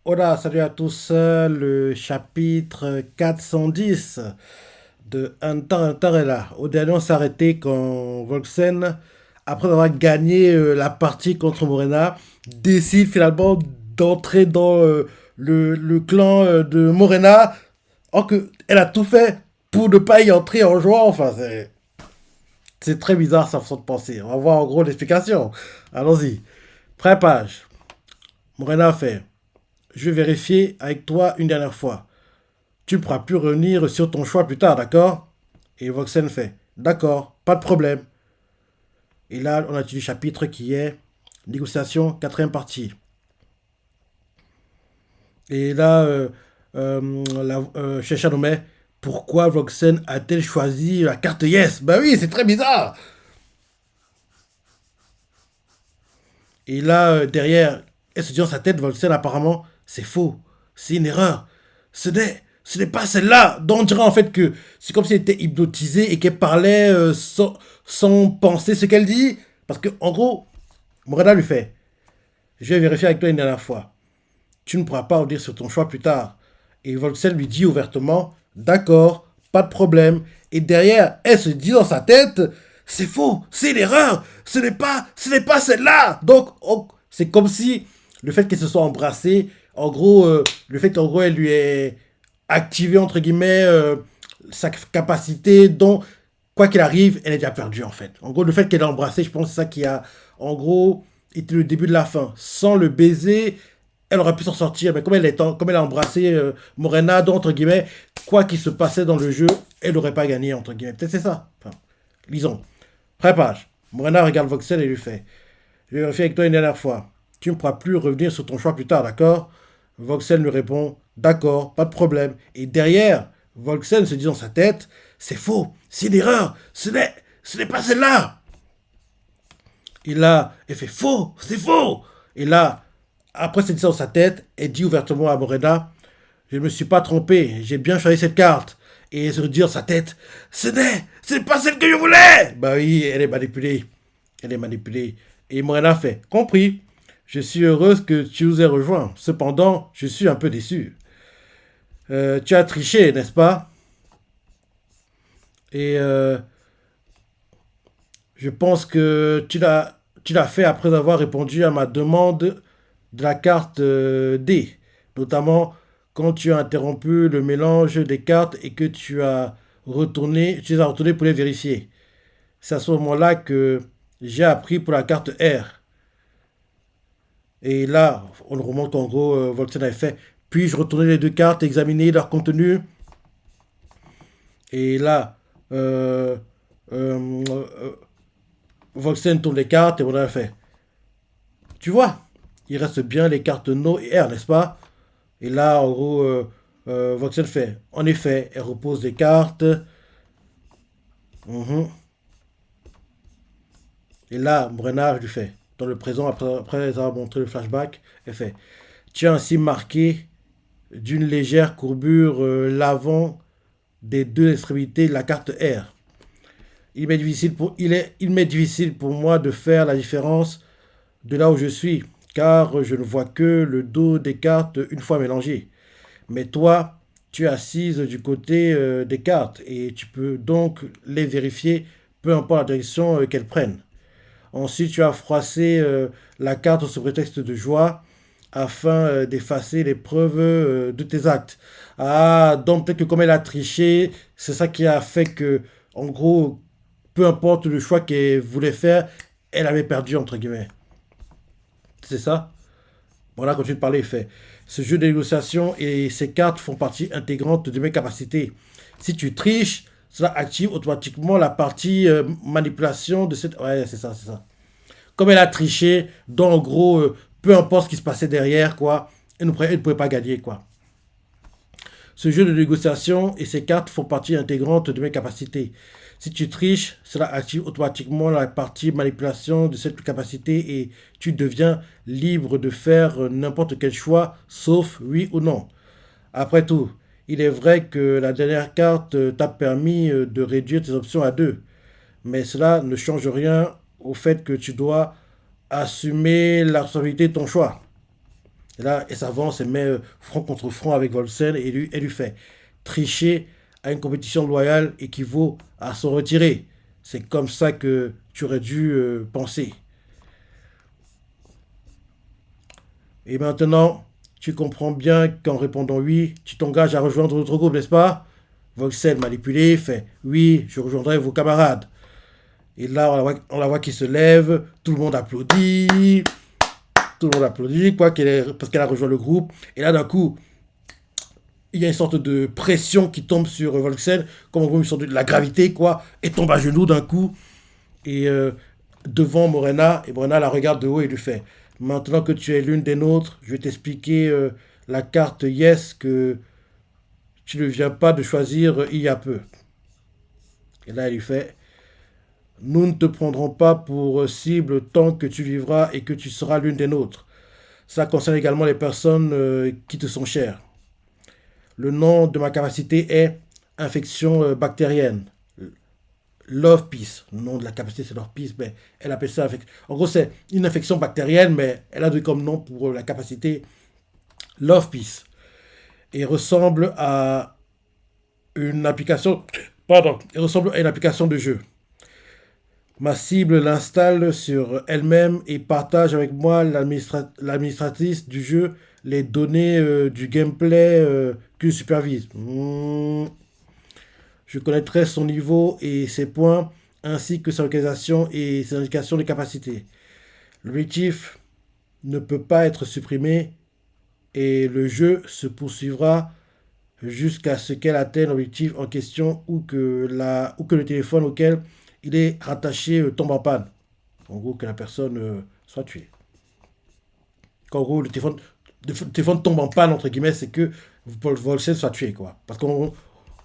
Hola, salut à tous. Le chapitre 410 de Hunter est là. Au dernier, on s'est arrêté quand Volksen, après avoir gagné la partie contre Morena, décide finalement d'entrer dans le clan de Morena, alors qu'elle a tout fait pour ne pas y entrer en jouant. Enfin, c'est très bizarre sa façon de penser. On va voir en gros l'explication. Allons-y. Première page. Morena fait: je vais vérifier avec toi une dernière fois. Tu ne pourras plus revenir sur ton choix plus tard, d'accord? Et Voxen fait: d'accord, pas de problème. Et là, on a du chapitre qui est négociation, quatrième partie. Et là, Cheshire nous met: pourquoi Voxen a-t-elle choisi la carte Yes? Bah oui, c'est très bizarre. Et là, derrière, elle se dit dans sa tête: Voxen, apparemment, c'est faux. C'est une erreur. Ce n'est pas celle-là. Donc on dirait en fait que c'est comme si elle était hypnotisée et qu'elle parlait sans penser ce qu'elle dit. Parce que en gros, Morena lui fait: je vais vérifier avec toi une dernière fois. Tu ne pourras pas revenir sur ton choix plus tard. Et Volksel lui dit ouvertement: d'accord, pas de problème. Et derrière, elle se dit dans sa tête: c'est faux, c'est l'erreur, ce n'est pas celle-là. Donc, c'est comme si le fait qu'elle se soit embrassée, en gros, le fait qu'en gros elle lui ait activé entre guillemets sa capacité, dont quoi qu'il arrive, elle est déjà perdue en fait. En gros, le fait qu'elle ait embrassé, je pense que c'est ça qui a, en gros, été le début de la fin. Sans le baiser, elle aurait pu s'en sortir, mais comme elle a embrassé Morena, donc, entre guillemets, quoi qu'il se passait dans le jeu, elle n'aurait pas gagné, entre guillemets. Peut-être c'est ça. Enfin, lisons. Prépage. Morena regarde Voxel et lui fait: je vais vérifier avec toi une dernière fois. Tu ne pourras plus revenir sur ton choix plus tard, d'accord? Voxel lui répond: d'accord, pas de problème. Et derrière, Voxel se dit dans sa tête: c'est faux, c'est une erreur, ce n'est pas celle-là. Et là, elle fait: faux, c'est faux. Et là, après cette dit dans sa tête, elle dit ouvertement à Morena: je ne me suis pas trompé, j'ai bien choisi cette carte. Et elle se dit dans sa tête: ce n'est pas celle que je voulais. Bah oui, elle est manipulée. Elle est manipulée. Et Morena fait: compris. Je suis heureuse que tu nous aies rejoints. Cependant, je suis un peu déçu. Tu as triché, n'est-ce pas? Et je pense que tu l'as fait après avoir répondu à ma demande de la carte D. Notamment quand tu as interrompu le mélange des cartes et que tu les as retournées pour les vérifier. C'est à ce moment-là que j'ai appris pour la carte R. Et là, on remonte qu'en gros, Voltaire avait fait: puis-je retourner les deux cartes, examiner leur contenu? Et là, euh, euh, Voltaire tourne les cartes et on a fait: tu vois, il reste bien les cartes No et R, n'est-ce pas? Et là, en gros, Voxel fait: en effet, elle repose des cartes. Mhm. Et là, Brenard lui fait, dans le présent, après avoir montré le flashback, elle fait: tu as ainsi marqué d'une légère courbure l'avant des deux extrémités de la carte R. Il m'est difficile pour moi de faire la différence de là où je suis, car je ne vois que le dos des cartes une fois mélangées. Mais toi, tu es assise du côté des cartes et tu peux donc les vérifier, peu importe la direction qu'elles prennent. Ensuite, tu as froissé la carte sous prétexte de joie afin d'effacer les preuves de tes actes. Ah, donc peut-être que comme elle a triché, c'est ça qui a fait que, en gros, peu importe le choix qu'elle voulait faire, elle avait perdu, entre guillemets. C'est ça? Bon, là, continue de parler, il fait: ce jeu de négociation et ces cartes font partie intégrante de mes capacités. Si tu triches, cela active automatiquement la partie manipulation de cette. Ouais, c'est ça, c'est ça. Comme elle a triché, donc en gros, peu importe ce qui se passait derrière, quoi, elle ne pouvait pas gagner, quoi. Ce jeu de négociation et ces cartes font partie intégrante de mes capacités. Si tu triches, cela active automatiquement la partie manipulation de cette capacité et tu deviens libre de faire n'importe quel choix, sauf oui ou non. Après tout, il est vrai que la dernière carte t'a permis de réduire tes options à deux, mais cela ne change rien au fait que tu dois assumer la responsabilité de ton choix. Et là, elle s'avance, elle met front contre front avec Volsen et elle lui fait tricher à une compétition loyale équivaut à s'en retirer. C'est comme ça que tu aurais dû penser. Et maintenant, tu comprends bien qu'en répondant oui, tu t'engages à rejoindre notre groupe, n'est-ce pas? Volsen, manipulé, fait oui, je rejoindrai vos camarades. Et là, on la voit qui se lève, tout le monde applaudit, quoi, parce qu'elle a rejoint le groupe. Et là, d'un coup, il y a une sorte de pression qui tombe sur Volkswagen, comme on voit une sorte de la gravité, quoi, et tombe à genoux d'un coup, et devant Morena, et Morena la regarde de haut et lui fait, maintenant que tu es l'une des nôtres, je vais t'expliquer la carte Yes que tu ne viens pas de choisir il y a peu. Et là, elle lui fait, nous ne te prendrons pas pour cible tant que tu vivras et que tu seras l'une des nôtres. Ça concerne également les personnes qui te sont chères. Le nom de ma capacité est infection bactérienne. Love Peace. Le nom de la capacité, c'est Love Peace, mais elle appelle ça infection. En gros, c'est une infection bactérienne, mais elle a donné comme nom pour la capacité Love Peace. Et ressemble à une application. Pardon, elle ressemble à une application de jeu. Ma cible l'installe sur elle-même et partage avec moi l'administratrice du jeu les données du gameplay que je supervise. Je connaîtrai son niveau et ses points, ainsi que sa localisation et ses indications de capacité. L'objectif ne peut pas être supprimé et le jeu se poursuivra jusqu'à ce qu'elle atteigne l'objectif en question ou que le téléphone auquel il est rattaché tombe en panne. En gros, que la personne soit tuée. Qu'en gros, le téléphone tombe en panne, entre guillemets, c'est que Paul Volsen soit tué, quoi. Parce qu'on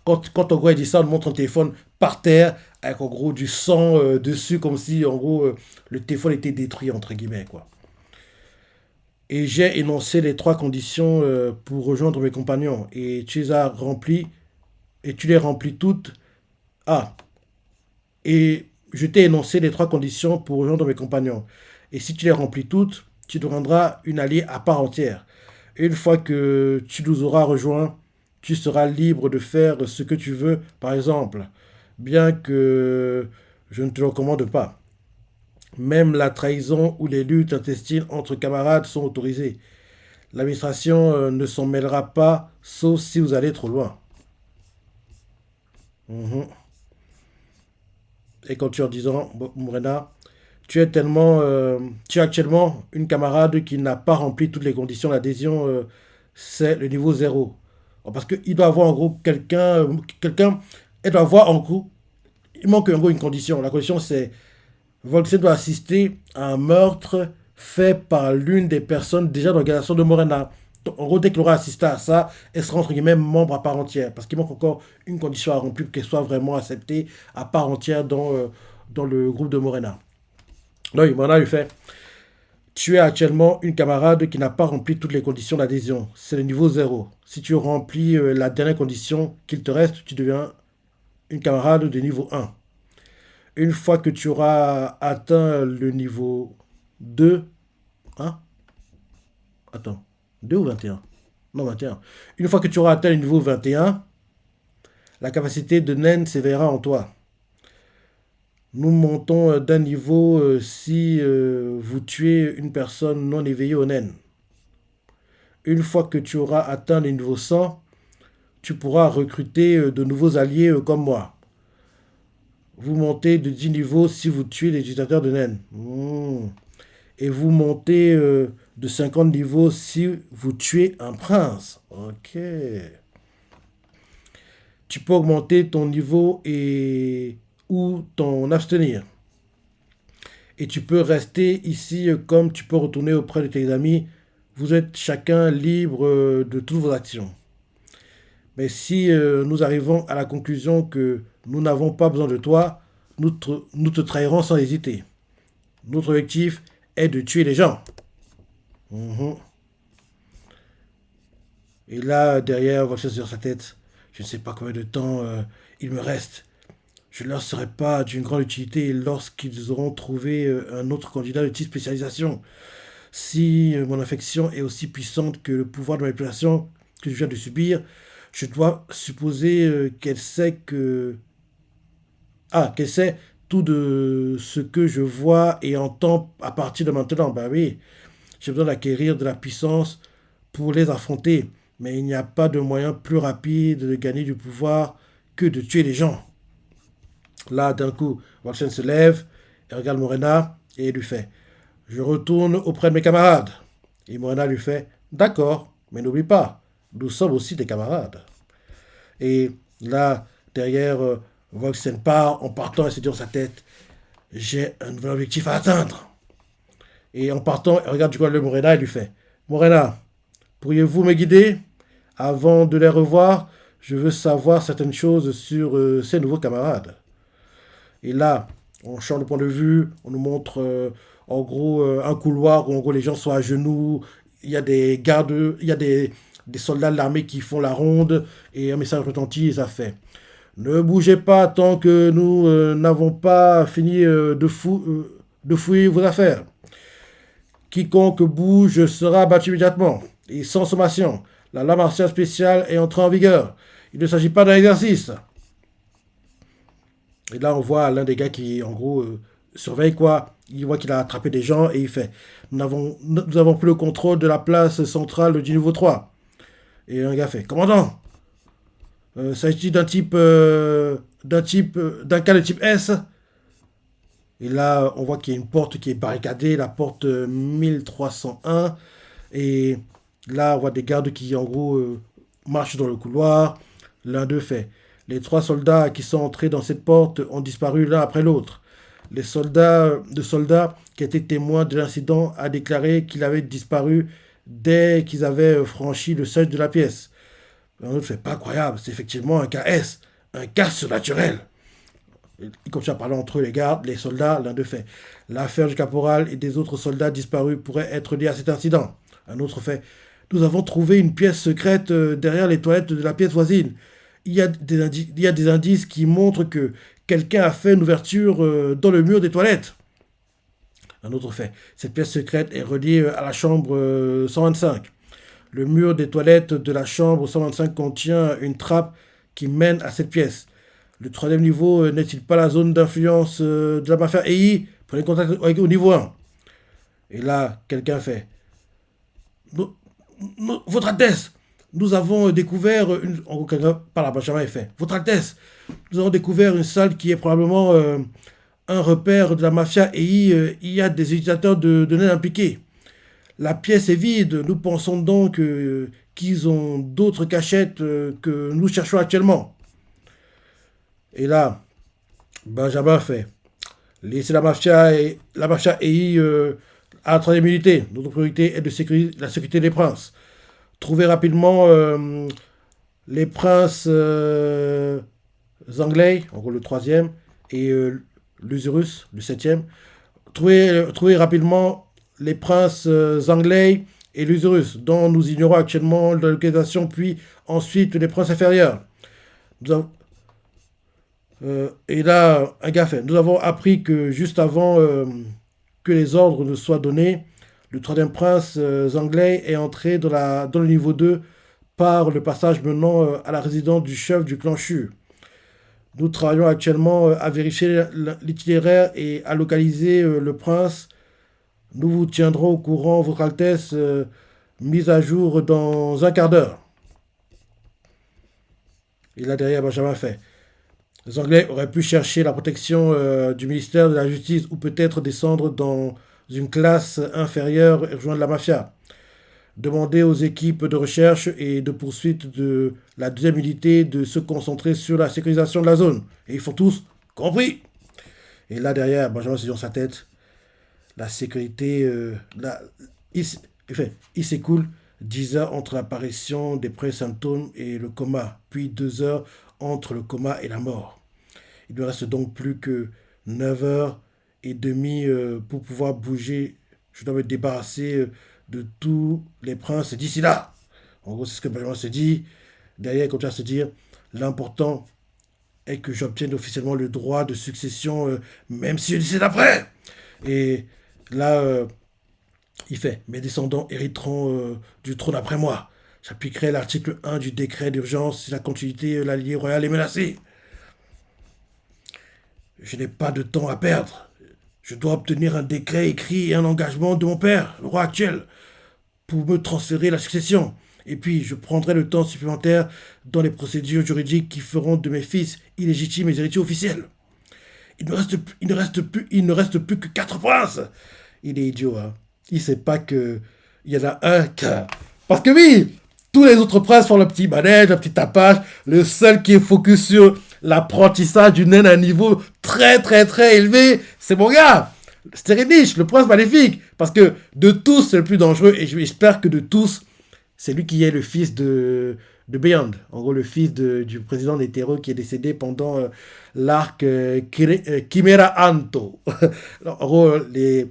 quand en gros il dit ça, on montre un téléphone par terre avec en gros du sang dessus, comme si en gros le téléphone était détruit, entre guillemets, quoi. Et j'ai énoncé les trois conditions pour rejoindre mes compagnons. Et tu les as remplies, et tu les remplis toutes. Ah, et je t'ai énoncé les trois conditions pour rejoindre mes compagnons. Et si tu les remplis toutes, tu deviendras une alliée à part entière. Et une fois que tu nous auras rejoints, tu seras libre de faire ce que tu veux, par exemple, bien que je ne te le recommande pas. Même la trahison ou les luttes intestines entre camarades sont autorisées. L'administration ne s'en mêlera pas, sauf si vous allez trop loin. Mhm. Et quand tu en disant, Morena, tu es actuellement une camarade qui n'a pas rempli toutes les conditions d'adhésion, c'est le niveau zéro. Parce qu'il doit avoir en gros elle doit avoir en gros, il manque en gros une condition. La condition c'est, Volkswagen doit assister à un meurtre fait par l'une des personnes déjà dans l'organisation de Morena. Donc, en gros, dès qu'elle aura assisté à ça, elle sera entre guillemets membre à part entière. Parce qu'il manque encore une condition à remplir pour qu'elle soit vraiment acceptée à part entière dans le groupe de Morena. Oui, Morena lui fait, tu es actuellement une camarade qui n'a pas rempli toutes les conditions d'adhésion. C'est le niveau zéro. Si tu remplis la dernière condition qu'il te reste, tu deviens une camarade de niveau un. Une fois que tu auras atteint le niveau 2, hein? Attends, 2 ou 21? Non, 21. Une fois que tu auras atteint le niveau 21, la capacité de naine s'éveillera en toi. Nous montons d'un niveau si vous tuez une personne non éveillée au naine. Une fois que tu auras atteint le niveau 100, tu pourras recruter de nouveaux alliés comme moi. Vous montez de 10 niveaux si vous tuez les utilisateurs de naine. Et vous montez de 50 niveaux si vous tuez un prince. Ok. Tu peux augmenter ton niveau et ou t'en abstenir. Et tu peux rester ici comme tu peux retourner auprès de tes amis. Vous êtes chacun libre de toutes vos actions. Mais si nous arrivons à la conclusion que nous n'avons pas besoin de toi, nous te trahirons sans hésiter. Notre objectif est de tuer les gens. Mhm. Et là, derrière, voici sur sa tête, je ne sais pas combien de temps il me reste. Je ne leur serai pas d'une grande utilité lorsqu'ils auront trouvé un autre candidat de type spécialisation. Si mon affection est aussi puissante que le pouvoir de manipulation que je viens de subir, je dois supposer qu'elle sait que... Ah, qu'elle sait tout de ce que je vois et entends à partir de maintenant. Bah oui, j'ai besoin d'acquérir de la puissance pour les affronter. Mais il n'y a pas de moyen plus rapide de gagner du pouvoir que de tuer les gens. Là, d'un coup, Watson se lève et regarde Morena et lui fait: Je retourne auprès de mes camarades. Et Morena lui fait: D'accord, mais n'oublie pas, nous sommes aussi des camarades. Et là, derrière, Voxen part en partant et se dit dans sa tête: J'ai un nouvel objectif à atteindre. Et en partant, il regarde du coin de Morena et lui fait: Morena, pourriez-vous me guider? Avant de les revoir, je veux savoir certaines choses sur ces nouveaux camarades. Et là, on change de point de vue, on nous montre en gros un couloir où en gros les gens sont à genoux, il y a des gardes, il y a des soldats de l'armée qui font la ronde et un message retentit et ça fait: Ne bougez pas tant que nous n'avons pas fini de fouiller vos affaires. Quiconque bouge sera abattu immédiatement et sans sommation. La loi martiale spéciale est entrée en vigueur. Il ne s'agit pas d'un exercice. Et là, on voit l'un des gars qui, en gros, surveille quoi. Il voit qu'il a attrapé des gens et il fait: Nous avons pris le contrôle de la place centrale du niveau 3. Et un gars fait: Commandant, s'agit-il d'un cas de type S? Et là, on voit qu'il y a une porte qui est barricadée, la porte 1301. Et là, on voit des gardes qui, en gros, marchent dans le couloir. L'un d'eux fait: Les trois soldats qui sont entrés dans cette porte ont disparu l'un après l'autre. Le soldat qui était témoin de l'incident a déclaré qu'il avait disparu dès qu'ils avaient franchi le seuil de la pièce. Un autre fait: Pas croyable, c'est effectivement un cas S, un cas surnaturel. Ils continuent à parler entre eux, les gardes, les soldats. L'un d'eux fait: L'affaire du caporal et des autres soldats disparus pourrait être liée à cet incident. Un autre fait: Nous avons trouvé une pièce secrète derrière les toilettes de la pièce voisine. Il y a des indices qui montrent que quelqu'un a fait une ouverture dans le mur des toilettes. Un autre fait: Cette pièce secrète est reliée à la chambre 125. Le mur des toilettes de la chambre 125 contient une trappe qui mène à cette pièce. Le troisième niveau n'est-il pas la zone d'influence de la mafia EI? Prenez contact au niveau 1. Et là, quelqu'un fait: Votre Altesse, nous avons découvert une... En gros, quelqu'un parle à Benjamin et fait: Votre Altesse, nous avons découvert une salle qui est probablement un repère de la mafia EI. Il y a des utilisateurs de données impliqués. La pièce est vide. Nous pensons donc qu'ils ont d'autres cachettes que nous cherchons actuellement. Et là, Benjamin fait: Laissez la mafia EI à la troisième unité. Notre priorité est de la sécurité des princes. Trouvez rapidement les princes anglais, en gros le troisième, et l'Usurus, le septième. Trouvez rapidement les princes anglais et l'Usurus, dont nous ignorons actuellement la localisation, puis ensuite les princes inférieurs. Nous avons, et là, un gars fait: Nous avons appris que juste avant que les ordres ne soient donnés, le troisième prince anglais est entré dans le niveau 2 par le passage menant à la résidence du chef du clan Chu. Nous travaillons actuellement à vérifier l'itinéraire et à localiser le prince. Nous vous tiendrons au courant, Votre Altesse, mise à jour dans un quart d'heure. Et là derrière, Benjamin fait: Les Anglais auraient pu chercher la protection du ministère de la Justice ou peut-être descendre dans une classe inférieure et rejoindre la mafia. Demandez aux équipes de recherche et de poursuite de la deuxième unité de se concentrer sur la sécurisation de la zone. Et ils font tous compris. Et là derrière, Benjamin se dit dans sa tête: La sécurité, il s'écoule 10 heures entre l'apparition des premiers symptômes et le coma, puis 2 heures entre le coma et la mort. Il ne reste donc plus que 9 heures et demie pour pouvoir bouger. Je dois me débarrasser de tous les princes d'ici là. En gros, c'est ce que Benjamin se dit. Derrière, il continue à se dire: L'important est que j'obtienne officiellement le droit de succession, même si je décède après. Et là, Il fait, mes descendants hériteront du trône après moi. J'appliquerai l'article 1 du décret d'urgence si la continuité de la lignée royale est menacée. Je n'ai pas de temps à perdre. Je dois obtenir un décret écrit et un engagement de mon père, le roi actuel, pour me transférer la succession. Et puis, je prendrai le temps supplémentaire dans les procédures juridiques qui feront de mes fils illégitimes et héritiers officiels. Il ne reste plus que 4 princes. Il est idiot, hein. Il sait pas que il y en a un qui Parce que oui, tous les autres princes font le petit manège, le petit tapage. Le seul qui est focus sur l'apprentissage du naine à un niveau très très très élevé, c'est mon gars. Stéréniche, le prince maléfique. Parce que de tous, c'est le plus dangereux. Et j'espère que de tous, c'est lui qui est le fils de Beyond. En gros, le fils du président des terreaux qui est décédé pendant l'arc Chimera Anto. En gros, les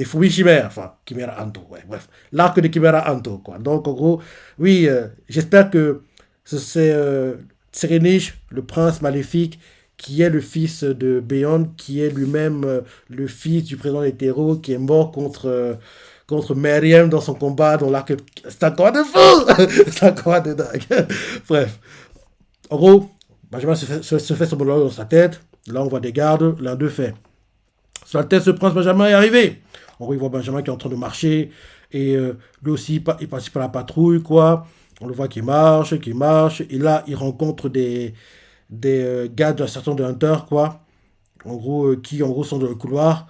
fourmis chimères, enfin, Chimera Anto, ouais, bref. L'arc de Chimera Anto, quoi. Donc, en gros, oui, j'espère que c'est Tserenich, le prince maléfique, qui est le fils de Beyond, qui est lui-même le fils du président des terreaux, qui est mort contre Meriem dans son combat dans l'arc. C'est un combat de fou. C'est un combat de dingue. Bref. En gros, Benjamin se fait son monologue dans sa tête. Là, on voit des gardes. L'un d'eux fait. Sur la tête, ce prince Benjamin est arrivé. En gros, il voit Benjamin qui est en train de marcher. Et lui aussi, il participe à la patrouille, quoi. On le voit qui marche, qui marche. Et là, il rencontre des gars d'un certain de Hunter, quoi. En gros, qui, en gros, sont dans le couloir.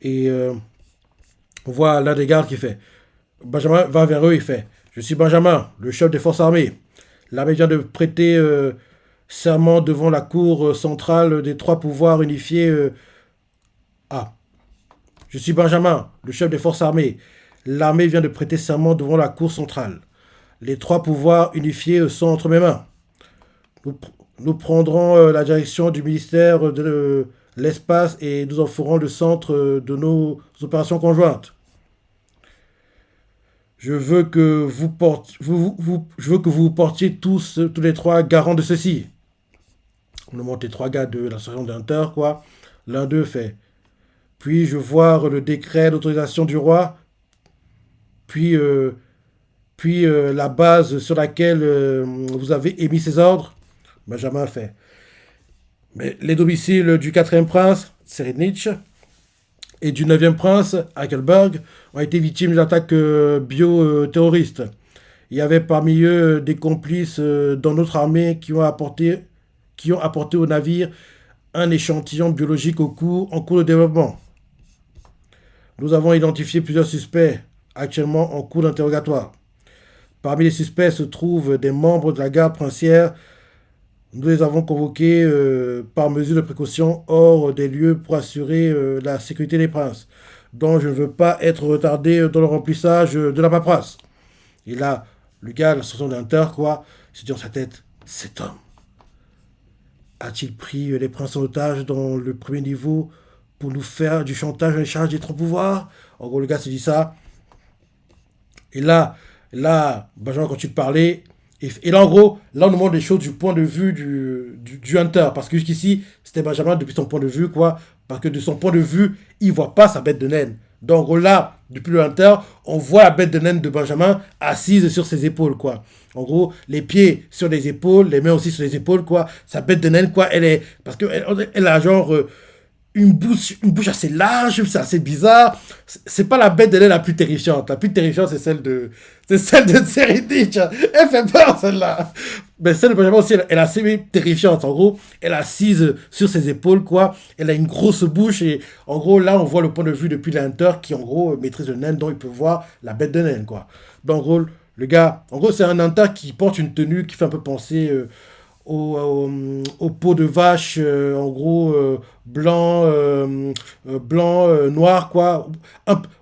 Et on voit l'un des gardes qui fait. Benjamin va vers eux, il fait. Je suis Benjamin, le chef des forces armées. L'armée vient de prêter serment devant la cour centrale des 3 pouvoirs unifiés. Ah, je suis Benjamin, le chef des forces armées. L'armée vient de prêter serment devant la cour centrale. Les 3 pouvoirs unifiés sont entre mes mains. Nous prendrons la direction du ministère de l'espace et nous en ferons le centre de nos opérations conjointes. Je veux que je veux que vous portiez tous les 3 garants de ceci. On nous montre les 3 gars de l'association d'Hunter, quoi. L'un d'eux fait. Puis-je voir le décret d'autorisation du roi, puis, la base sur laquelle vous avez émis ces ordres. Benjamin fait. Mais les domiciles du 4e prince, Serenich, et du 9e prince, Hackelberg, ont été victimes d'une attaque bio-terroriste. Il y avait parmi eux des complices dans notre armée qui ont apporté au navire un échantillon biologique en cours de développement. Nous avons identifié plusieurs suspects actuellement en cours d'interrogatoire. Parmi les suspects se trouvent des membres de la garde princière. Nous les avons convoqués par mesure de précaution hors des lieux pour assurer la sécurité des princes, dont je ne veux pas être retardé dans le remplissage de la paperasse. Et là, le gars, la station d'Hunter, quoi, il se dit dans sa tête, cet homme a-t-il pris les princes en otage dans le premier niveau pour nous faire du chantage en échange des 3 pouvoirs? En gros, le gars se dit ça. Et là, Benjamin continue de parler. Et là, en gros, là, on nous montre les choses du point de vue du Hunter. Parce que jusqu'ici, c'était Benjamin depuis son point de vue, quoi. Parce que de son point de vue, il voit pas sa bête de naine. Donc, en gros, là, depuis le Hunter, on voit la bête de naine de Benjamin assise sur ses épaules, quoi. En gros, les pieds sur les épaules, les mains aussi sur les épaules, quoi. Sa bête de naine, quoi, elle est... Parce qu'elle a genre... une bouche assez large, c'est assez bizarre. C'est pas la bête de naine la plus terrifiante. La plus terrifiante, c'est celle de Tserenich. Elle fait peur, celle-là. Mais celle de Benjamin aussi, elle est assez terrifiante. En gros, elle est assise sur ses épaules, quoi. Elle a une grosse bouche. Et en gros, là, on voit le point de vue depuis l'Hunter qui, en gros, maîtrise le naine, dont il peut voir la bête de naine, quoi. Donc, en gros, le gars, en gros, c'est un Hunter qui porte une tenue qui fait un peu penser... au peau de vache, en gros, blanc, noir, quoi.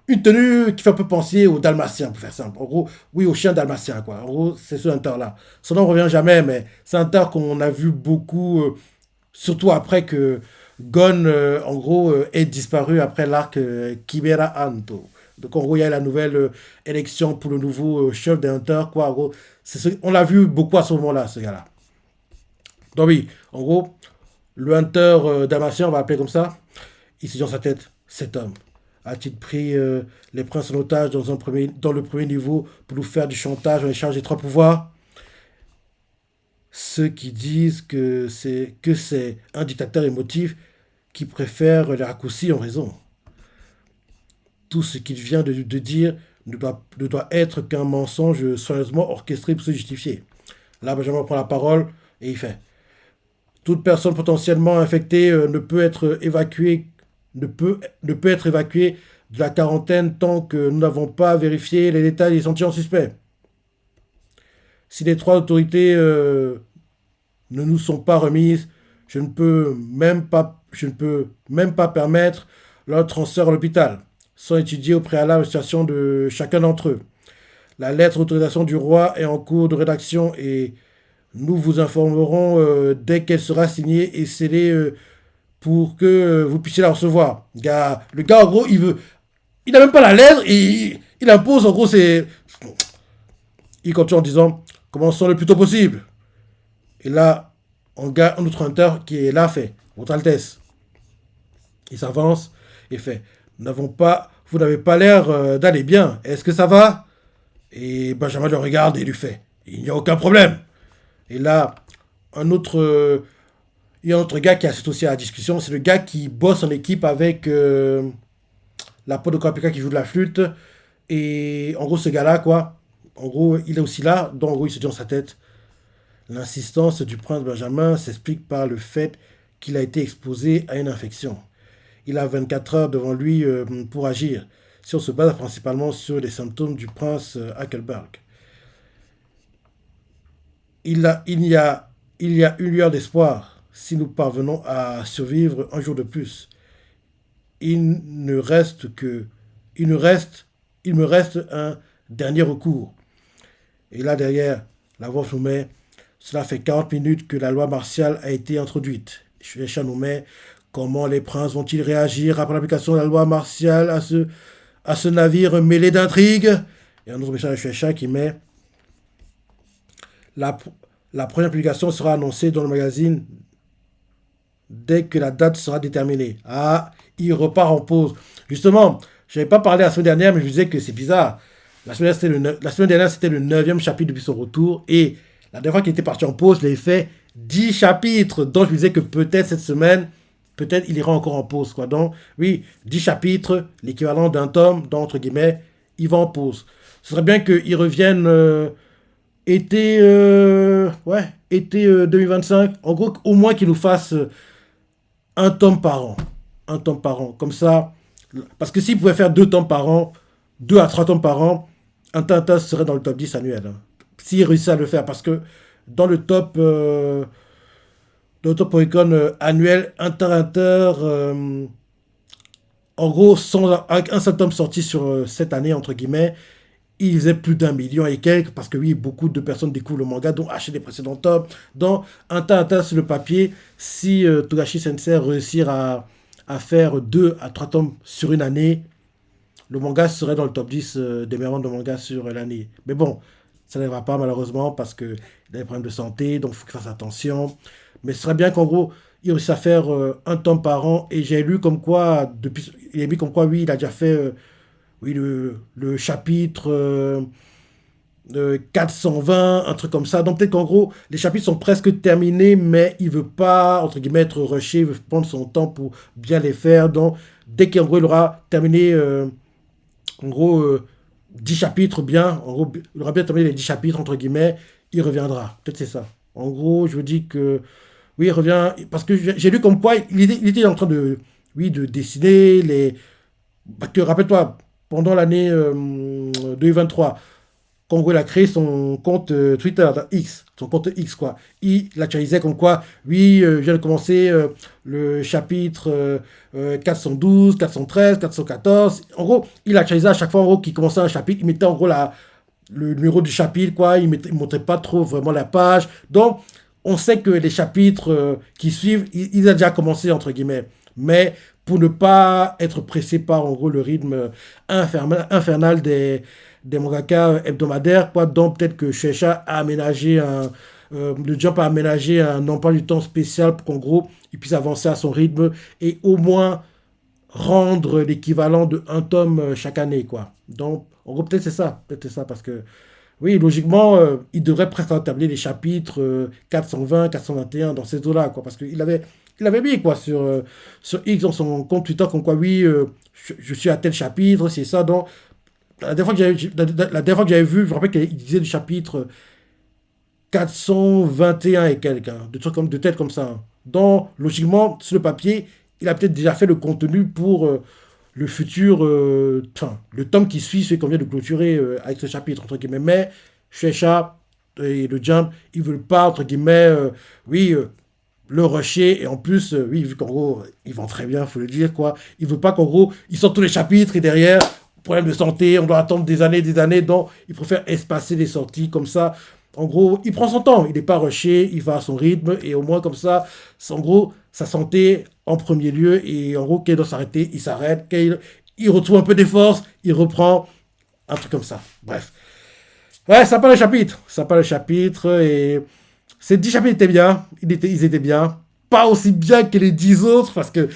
Une tenue qui fait un peu penser au dalmatien, pour faire simple. En gros, oui, au chien dalmatien, quoi. En gros, c'est ce Hunter-là. Son nom ne revient jamais, mais c'est un Hunter qu'on a vu beaucoup, surtout après que Gon, en gros, ait disparu après l'arc Chimera Anto. Donc, en gros, il y a la nouvelle élection pour le nouveau chef des Hunters, quoi. En gros, on l'a vu beaucoup à ce moment-là, ce gars-là. Donc oui, en gros, le Hunter damasien, on va l'appeler comme ça, il se dit dans sa tête, cet homme, A-t-il pris les princes en otage dans le premier niveau pour nous faire du chantage en échange des trois pouvoirs? Ceux qui disent que c'est un dictateur émotif qui préfère les raccourcis en raison. Tout ce qu'il vient de dire ne doit être qu'un mensonge soigneusement orchestré pour se justifier. Là, Benjamin prend la parole et il fait: toute personne potentiellement infectée ne peut être évacuée de la quarantaine tant que nous n'avons pas vérifié les détails des échantillons suspects. Si les trois autorités ne nous sont pas remises, je ne peux même pas permettre leur transfert à l'hôpital, sans étudier au préalable la situation de chacun d'entre eux. La lettre d'autorisation du roi est en cours de rédaction et nous vous informerons dès qu'elle sera signée et scellée pour que vous puissiez la recevoir. Le gars, en gros, il n'a même pas la lettre et il impose, en gros, il continue en disant: commençons le plus tôt possible. Et là, un autre hunter qui est là fait: votre Altesse. Il s'avance et fait: vous n'avez pas l'air d'aller bien. Est-ce que ça va? Et Benjamin le regarde et lui fait: il n'y a aucun problème. Et là, un autre, il y a un autre gars qui assiste aussi à la discussion. C'est le gars qui bosse en équipe avec la pote de KPK qui joue de la flûte. Et en gros, ce gars-là, quoi, en gros, il est aussi là. Donc, en gros, il se dit dans sa tête: l'insistance du prince Benjamin s'explique par le fait qu'il a été exposé à une infection. Il a 24 heures devant lui pour agir, si on se base principalement sur les symptômes du prince Hackelberg. Il y a une lueur d'espoir si nous parvenons à survivre un jour de plus. Il ne reste que... Il me reste un dernier recours. Et là derrière, la voix nous met: cela fait 40 minutes que la loi martiale a été introduite. Shueisha nous met: comment les princes vont-ils réagir après l'application de la loi martiale à ce navire mêlé d'intrigues? Et un autre message de Shueisha qui met: la, la première publication sera annoncée dans le magazine dès que la date sera déterminée. Ah, il repart en pause. Justement, je n'avais pas parlé la semaine dernière, mais je disais que c'est bizarre. La semaine dernière, c'était le 9e chapitre depuis son retour. Et la dernière fois qu'il était parti en pause, il avait fait 10 chapitres. Donc, je me disais que peut-être cette semaine, peut-être il ira encore en pause, quoi. Donc, oui, 10 chapitres, l'équivalent d'un tome, donc, entre guillemets, il va en pause. Ce serait bien qu'il revienne été 2025. En gros, au moins qu'il nous fasse un tome par an. Un tome par an. Comme ça, parce que s'il pouvait faire 2 tomes par an, 2 à 3 tomes par an, un Tintin serait dans le top 10 annuel. Hein. S'il réussit à le faire, parce que dans le top Oricon annuel, Inter, en gros, avec un seul tome sorti sur cette année, entre guillemets, il faisait plus d'1 million et quelques, parce que oui, beaucoup de personnes découvrent le manga, dont acheter les précédents tomes. Donc, Inter sur le papier, si Togashi Sensei réussit à faire 2 à 3 tomes sur une année, le manga serait dans le top 10 des meilleurs ventes de manga sur l'année. Mais bon, ça n'arrivera pas malheureusement parce qu'il a des problèmes de santé, donc il faut qu'il fasse attention. Mais ce serait bien qu'en gros, il réussisse à faire un tome par an. Et j'ai lu comme quoi, il a mis comme quoi, oui, il a déjà fait oui, le chapitre 420, un truc comme ça. Donc peut-être qu'en gros, les chapitres sont presque terminés, mais il veut pas, entre guillemets, être rushé, il veut prendre son temps pour bien les faire. Donc dès qu'en gros, il aura terminé, en gros, 10 chapitres bien, en gros, il aura bien terminé les 10 chapitres, entre guillemets, il reviendra. Peut-être c'est ça. En gros, je veux dire que, oui, il revient, parce que j'ai lu comme quoi il était en train de, oui, de dessiner parce que rappelle-toi, pendant l'année 2023, Congo il a créé son compte Twitter, X, son compte X, quoi. Il actualisait comme quoi, oui, je viens de commencer le chapitre 412, 413, 414. En gros, il actualisait à chaque fois, en gros, qu'il commençait un chapitre, il mettait en gros le numéro du chapitre, quoi. Il ne montrait pas trop vraiment la page. Donc, on sait que les chapitres qui suivent, il a déjà commencé, entre guillemets. Mais pour ne pas être pressé par, en gros, le rythme infernal des mangaka hebdomadaires, quoi. Donc peut-être que Shueisha a aménagé le Jump a aménagé un emploi du temps spécial pour qu'en gros, il puisse avancer à son rythme et au moins rendre l'équivalent de un tome chaque année, quoi. Donc, en gros, peut-être c'est ça, parce que, oui, logiquement, il devrait presque entabler les chapitres 420, 421 dans ces eaux-là, quoi, parce il avait mis, quoi, sur X, dans son compte Twitter, comme quoi, oui, je suis à tel chapitre, c'est ça, donc, la dernière fois que j'avais vu, je me rappelle qu'il disait le chapitre 421 et quelques, hein, de tête comme ça, hein. Donc, logiquement, sur le papier, il a peut-être déjà fait le contenu pour le futur, enfin, le tome qui suit, celui qu'on vient de clôturer avec ce chapitre, entre guillemets. Mais Shueisha et le Jump, ils veulent pas, entre guillemets, oui, le rusher. Et en plus, oui, vu qu'en gros, ils vont très bien, faut le dire, quoi. Ils veulent pas qu'en gros, ils sortent tous les chapitres et derrière, problème de santé, on doit attendre des années. Donc, ils préfèrent espacer les sorties comme ça. En gros, il prend son temps, il n'est pas rushé, il va à son rythme, et au moins comme ça, en gros, sa santé en premier lieu, et en gros, quand il doit s'arrêter, il s'arrête, quand il retrouve un peu des forces, il reprend, un truc comme ça. Bref. Ouais, ça pas le chapitre, et ces 10 chapitres étaient bien, ils étaient bien, pas aussi bien que les 10 autres, parce que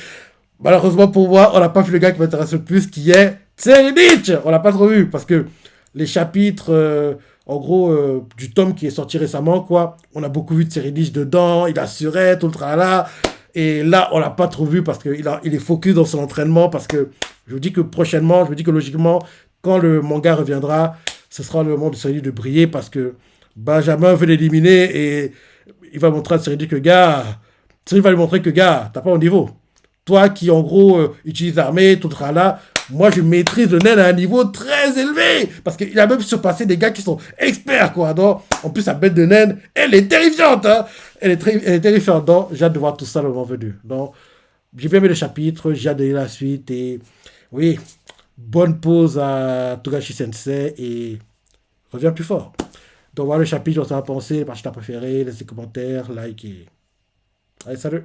malheureusement pour moi, on n'a pas vu le gars qui m'intéresse le plus, qui est Tserinich. On l'a pas trop vu, parce que les chapitres, en gros, du tome qui est sorti récemment, quoi, on a beaucoup vu de Tserinich dedans, il assurait, tout le tralala. Et là, on l'a pas trop vu parce qu'il est focus dans son entraînement, parce que je vous dis que prochainement, je vous dis que logiquement, quand le manga reviendra, ce sera le moment de Tserinich de briller, parce que Benjamin veut l'éliminer et il va montrer à Tserinich que, gars, Tserinich va lui montrer que, gars, t'as pas au niveau. Toi qui, en gros, utilise l'armée, tout le là, moi, je maîtrise le naine à un niveau très élevé. Parce qu'il a même surpassé des gars qui sont experts, quoi. Donc, en plus, sa bête de naine, elle est terrifiante, hein. Elle est terrifiante. Donc, j'ai hâte de voir tout ça le moment venu. Donc, j'ai bien aimé le chapitre, j'ai hâte de lire la suite. Et oui, bonne pause à Togashi Sensei et reviens plus fort. Donc, voilà le chapitre, on s'en a pensé, par t'as préféré, laissez des commentaires, like et... Allez, salut!